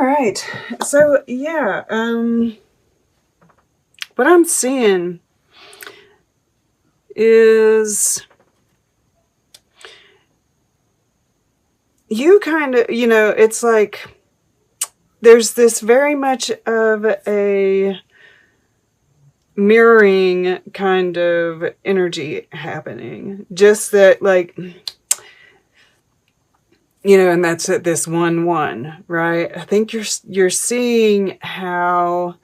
right. So, yeah, what I'm seeing is you kind of, it's like there's this very much of a mirroring kind of energy happening. Just that, like, and that's at this 1-1, right? I think you're seeing how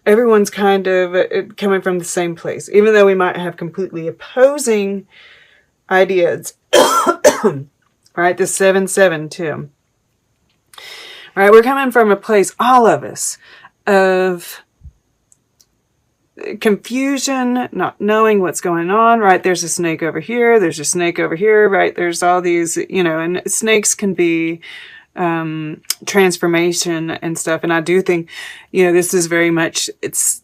everyone's kind of coming from the same place, even though we might have completely opposing ideas. Right, the 7-7 too. Right, we're coming from a place, all of us, of confusion, not knowing what's going on, right? There's a snake over here, there's a snake over here, right? There's all these, and snakes can be transformation and stuff. And I do think, this is very much, it's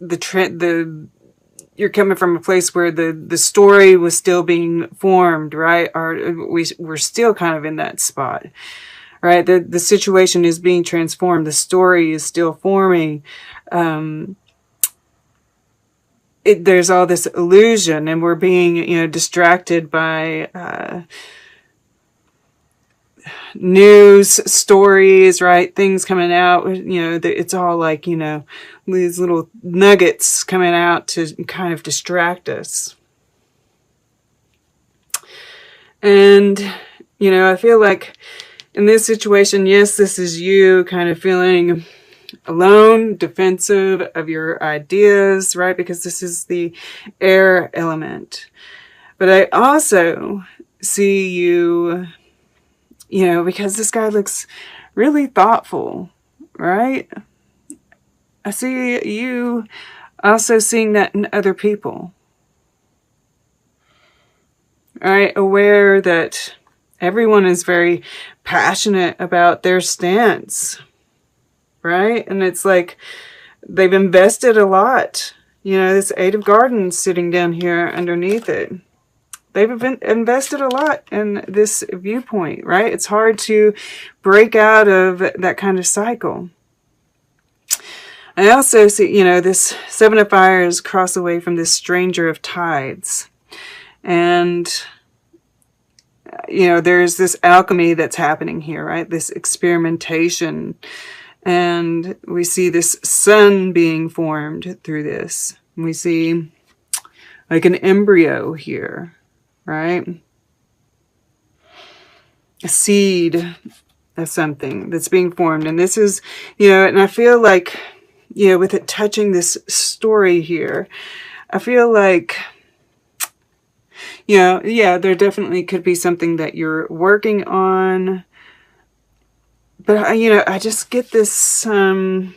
you're coming from a place where the story was still being formed, right? Or we're still kind of in that spot, right? The situation is being transformed. The story is still forming. There's all this illusion, and we're being, distracted by news stories, right? Things coming out, it's all like, these little nuggets coming out to kind of distract us. And, I feel like in this situation, yes, this is you kind of feeling alone, defensive of your ideas, right? Because this is the air element. But I also see you, because this guy looks really thoughtful, right? I see you also seeing that in other people. All right, aware that everyone is very passionate about their stance, right? And it's like they've invested a lot. This 8 of Gardens sitting down here underneath it. They've invested a lot in this viewpoint, right? It's hard to break out of that kind of cycle. I also see, this 7 of Fires cross away from this stranger of tides. And, there's this alchemy that's happening here, right? This experimentation. And we see this sun being formed through this. We see like an embryo here, right? A seed of something that's being formed. And this is, and I feel like, with it touching this story here, I feel like, yeah, there definitely could be something that you're working on. But, I just get this sense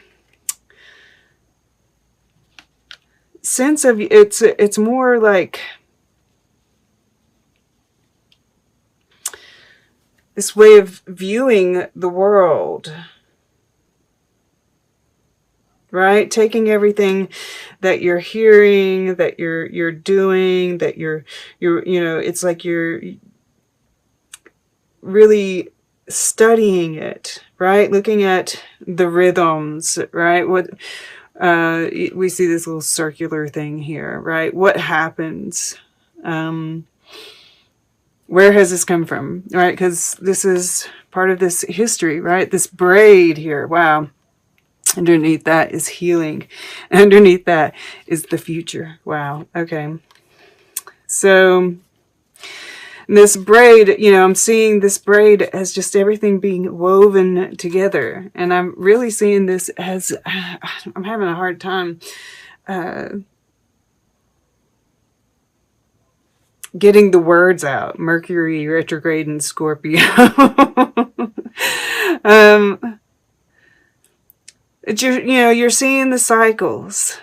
of it's more like this way of viewing the world, right? Taking everything that you're hearing, that you're doing, that you're it's like you're really studying it, right? Looking at the rhythms, right? What we see this little circular thing here, right? What happens? Where has this come from, right? Because this is part of this history, right? This braid here, wow. Underneath that is healing. Underneath that is the future. Wow. Okay. So this braid, I'm seeing this braid as just everything being woven together. And I'm really seeing this as, I'm having a hard time getting the words out. Mercury retrograde in Scorpio. You're seeing the cycles.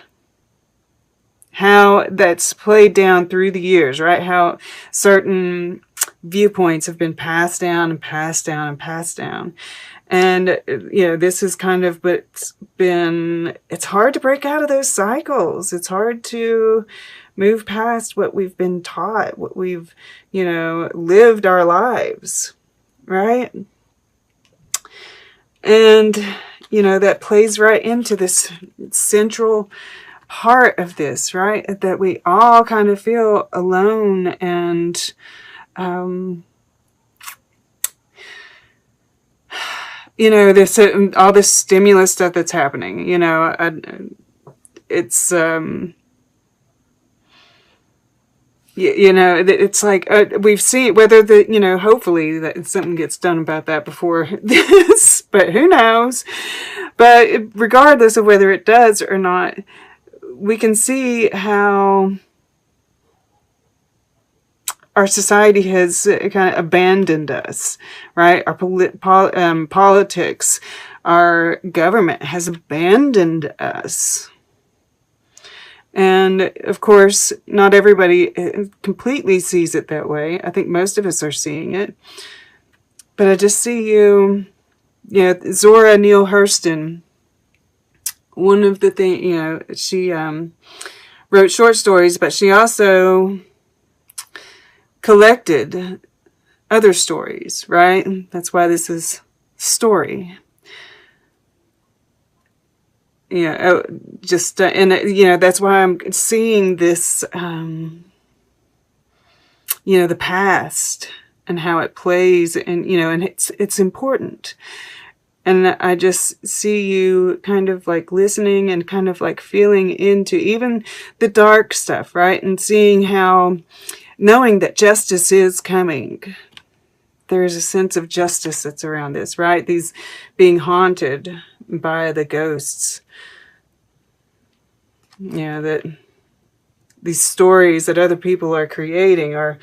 How that's played down through the years, right? How certain viewpoints have been passed down and passed down and passed down. And, this is kind of what's been, it's hard to break out of those cycles. It's hard to move past what we've been taught, what we've, lived our lives, right? And, you know, that plays right into this central part of this, right? That we all kind of feel alone and, you know, this, all this stimulus stuff that's happening, you know, it's, you know, it's like we've seen whether the, you know, hopefully that something gets done about that before this, but who knows? But regardless of whether it does or not, we can see how our society has kind of abandoned us, right? Our politics, our government has abandoned us. And of course, not everybody completely sees it that way. I think most of us are seeing it. But I just see you, yeah, Zora Neale Hurston, one of the things, you know, she wrote short stories, but she also collected other stories, right? That's why this is story. Yeah, just and you know, that's why I'm seeing this, you know, the past and how it plays, and you know, and it's important. And I just see you kind of like listening and kind of like feeling into even the dark stuff, right? And seeing how, knowing that justice is coming. There's a sense of justice that's around this, right? These being haunted by the ghosts. Yeah, that these stories that other people are creating are,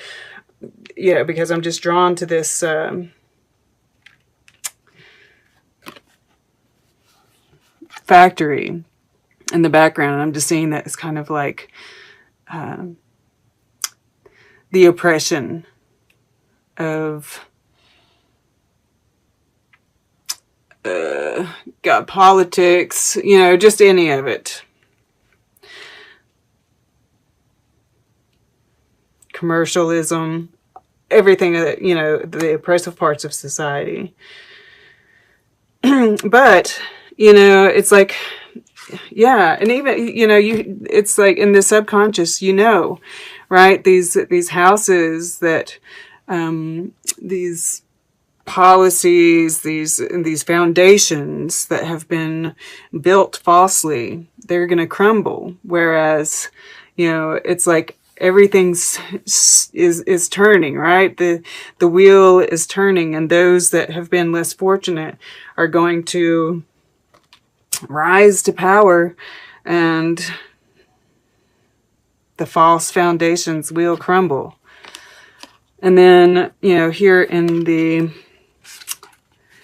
you know, because I'm just drawn to this factory in the background. And I'm just seeing that as kind of like the oppression of God, politics, you know, just any of it. Commercialism, everything that, you know, the oppressive parts of society. But, you know, it's like, yeah, and even, you know, it's like in the subconscious, you know, right? These houses that, these policies, these foundations that have been built falsely, they're going to crumble. Whereas, you know, it's like everything's is turning, right? The wheel is turning, and those that have been less fortunate are going to rise to power, and the false foundations will crumble. And then, you know, here in the,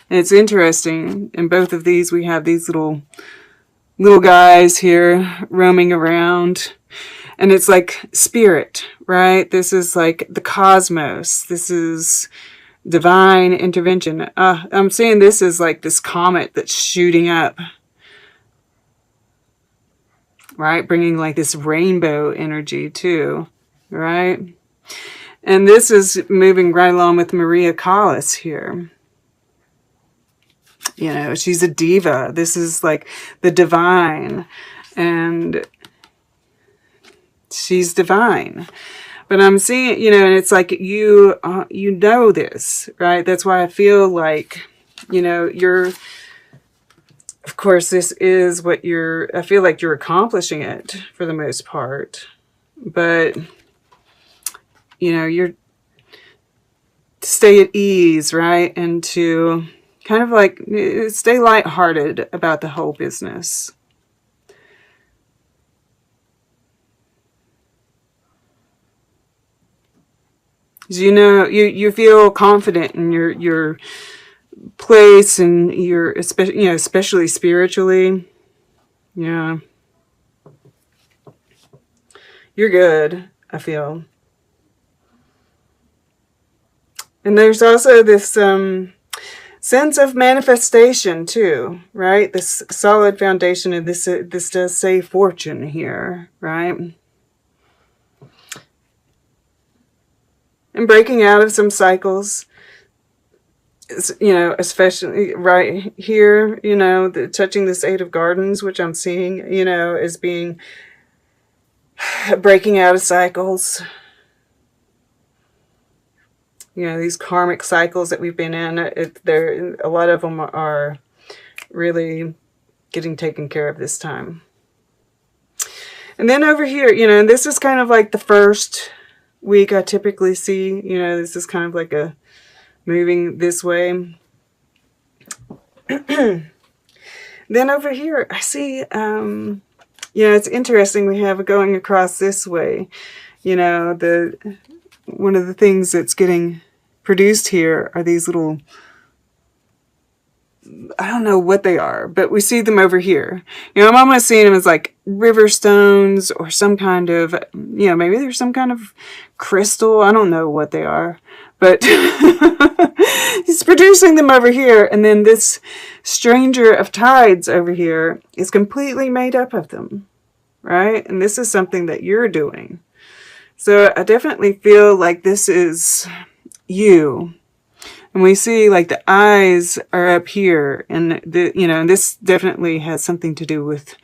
it's interesting, in both of these we have these little guys here roaming around, and it's like spirit, right? This is like the cosmos. This is divine intervention. I'm saying this is like this comet that's shooting up, right? Bringing like this rainbow energy too, right? And this is moving right along with Maria Callas here. You know, she's a diva. This is like the divine, and she's divine. But I'm seeing, you know, and it's like you know this, right? That's why I feel like, you know, you're, of course, this is what I feel like you're accomplishing it for the most part. But, you know, you're to stay at ease, right? And to kind of like stay lighthearted about the whole business. You know, you feel confident in your place, and your, especially, you know, especially spiritually. Yeah, you're good, I feel. And there's also this sense of manifestation too, right? This solid foundation, and this does say fortune here, right? And breaking out of some cycles. you know, especially right here, you know, touching this Eight of Gardens, which I'm seeing, you know, as being breaking out of cycles. You know, these karmic cycles that we've been in, a lot of them are really getting taken care of this time. And then over here, you know, and this is kind of like the first week I typically see, you know, this is kind of like a moving this way. Then over here, I see, you know, it's interesting we have it going across this way. You know, one of the things that's getting produced here are these little, I don't know what they are, but we see them over here. You know, I'm almost seeing them as like river stones or some kind of, you know, maybe there's some kind of crystal. I don't know what they are, but he's producing them over here. And then this stranger of tides over here is completely made up of them, right? And this is something that you're doing. So I definitely feel like this is you. And we see like the eyes are up here, and you know, this definitely has something to do with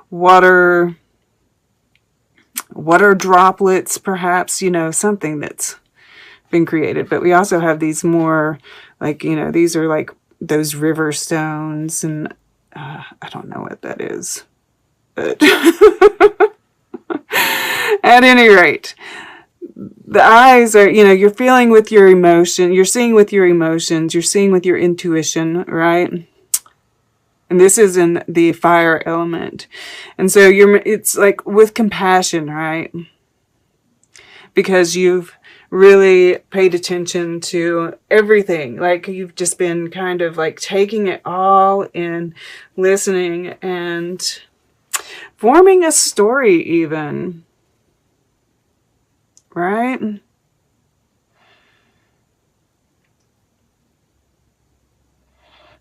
water droplets, perhaps, you know, something that's been created. But we also have these more like, you know, these are like those river stones, and I don't know what that is, but at any rate, the eyes are, you know, you're feeling with your emotion, you're seeing with your emotions, you're seeing with your intuition, right? And this is in the fire element. And so it's like with compassion, right? Because you've really paid attention to everything. Like you've just been kind of like taking it all in, listening and forming a story even. Right?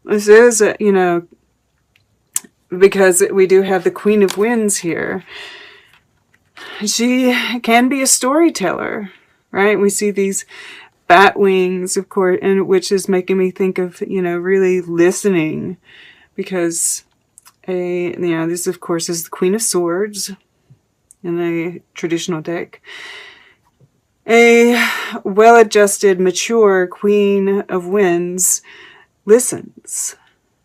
This is, you know, because we do have the Queen of Winds here. She can be a storyteller, right? We see these bat wings, of course, and which is making me think of, you know, really listening, because you know, this of course is the Queen of Swords in a traditional deck. A well-adjusted, mature Queen of Winds listens,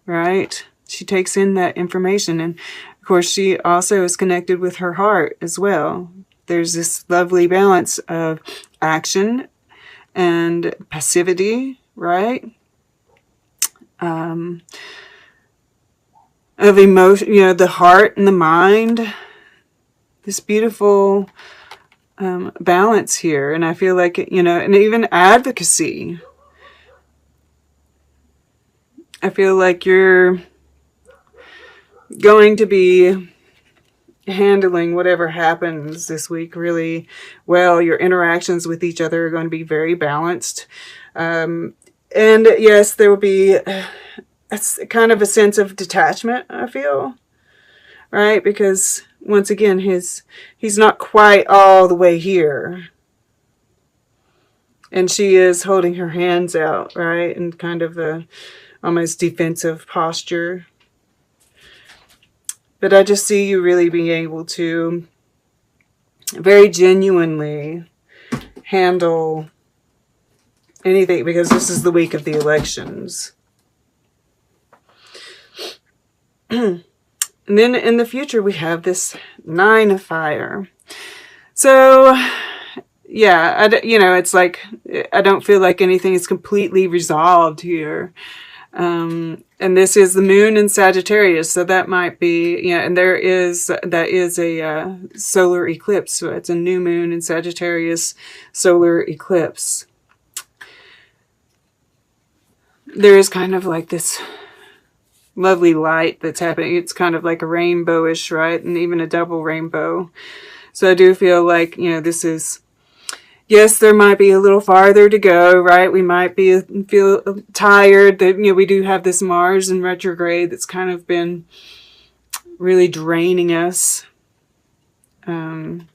right? She takes in that information. And of course, she also is connected with her heart as well. There's this lovely balance of action and passivity, right? Of emotion, you know, the heart and the mind. This beautiful balance here. And I feel like, you know, and even advocacy. I feel like you're going to be handling whatever happens this week really well. Your interactions with each other are going to be very balanced. And yes, there will be kind of a sense of detachment, I feel. Right? Because once again, he's not quite all the way here. And she is holding her hands out, right? In kind of a almost defensive posture. But I just see you really being able to very genuinely handle anything, because this is the week of the elections. And then in the future, we have this 9 of Fire. So, yeah, you know, it's like, I don't feel like anything is completely resolved here. And this is the moon in Sagittarius, so that might be, yeah, and that is a solar eclipse, so it's a new moon in Sagittarius solar eclipse. There is kind of like this lovely light that's happening. It's kind of like a rainbowish, right? And even a double rainbow. So I do feel like, you know, this is, yes, there might be a little farther to go, right? We might feel tired. That, you know, we do have this Mars in retrograde that's kind of been really draining us. But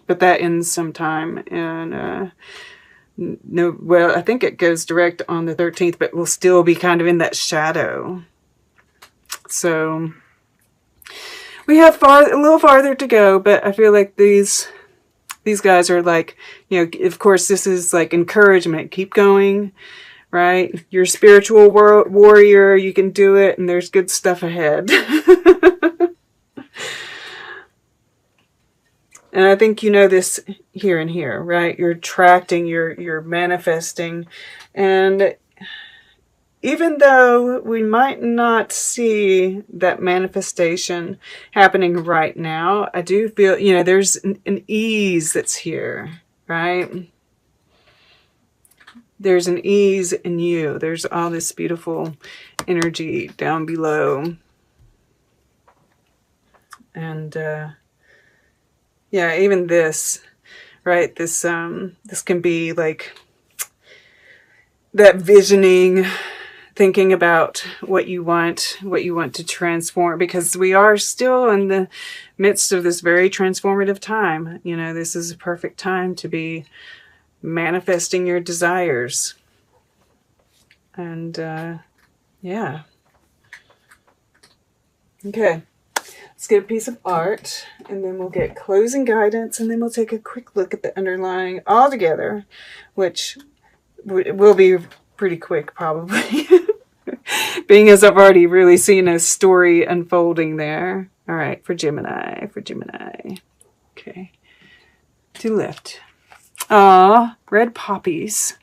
that ends sometime. And No, well, I think it goes direct on the 13th, but we'll still be kind of in that shadow. So we have a little farther to go, but I feel like these guys are like, you know, of course, this is like encouragement. Keep going, right? You're a spiritual warrior. You can do it, and there's good stuff ahead. And I think you know this here and here, right? You're attracting, you're manifesting. And even though we might not see that manifestation happening right now, I do feel, you know, there's an ease that's here, right? There's an ease in you. There's all this beautiful energy down below. And, yeah, even this, right? This can be like that visioning, thinking about what you want to transform, because we are still in the midst of this very transformative time. You know, this is a perfect time to be manifesting your desires. And yeah. Okay. Let's get a piece of art, and then we'll get closing guidance, and then we'll take a quick look at the underlying altogether, which will be pretty quick probably, being as I've already really seen a story unfolding there. All right, for Gemini. Okay, to lift. Red poppies.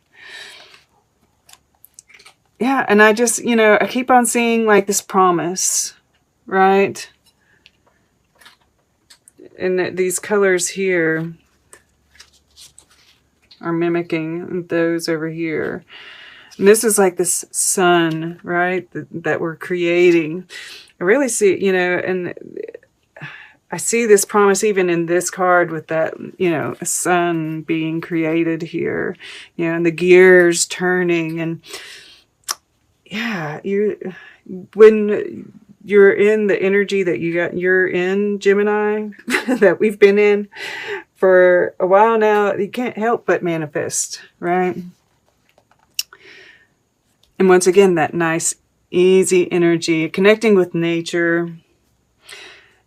Yeah, and I just, you know, I keep on seeing like this promise, right? And these colors here are mimicking those over here. And this is like this sun, right, that we're creating. I really see, you know, and I see this promise even in this card with that, you know, a sun being created here, you know, and the gears turning. And yeah, when you're in the energy that you're in, Gemini, that we've been in for a while now, you can't help but manifest, right? And once again, that nice, easy energy, connecting with nature.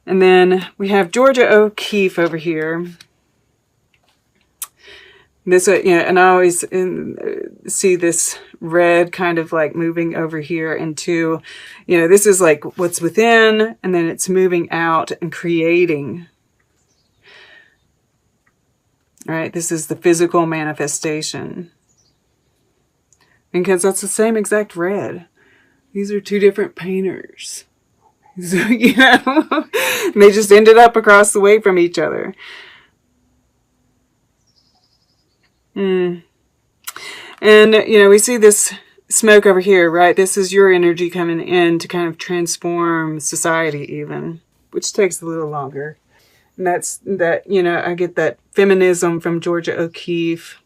And then we have Georgia O'Keeffe over here. This, you know, and I always see this red kind of like moving over here into, you know, this is like what's within, and then it's moving out and creating. All right, this is the physical manifestation. Because that's the same exact red. These are two different painters. So, you know, they just ended up across the way from each other. And, you know, we see this smoke over here, right? This is your energy coming in to kind of transform society even, which takes a little longer. And that's that, you know, I get that feminism from Georgia O'Keeffe.